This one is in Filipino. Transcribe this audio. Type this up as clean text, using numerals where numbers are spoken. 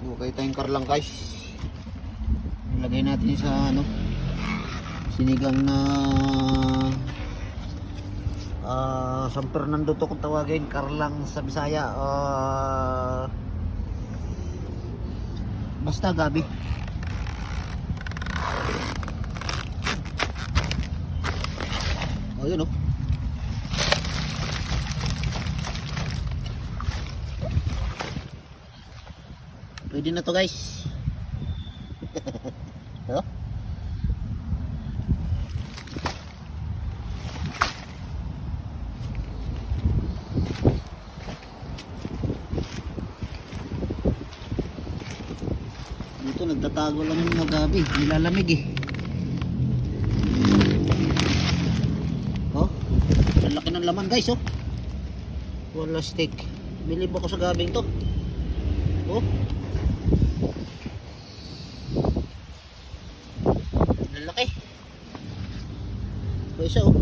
Okay tayong karlang guys. Ilagay natin sa ano, sinigang na San Fernando to kung tawagin, karlang sa Bisaya. Basta gabi. Oh, yun oh. Pwede na to guys. Oh. Dito nagtatago lang yung mga gabi, nilalamig eh. Oh, ang laki ng laman guys oh. Wala stick. Bilib ako sa gabing to. Oh. Ang laki. Ito isa oh.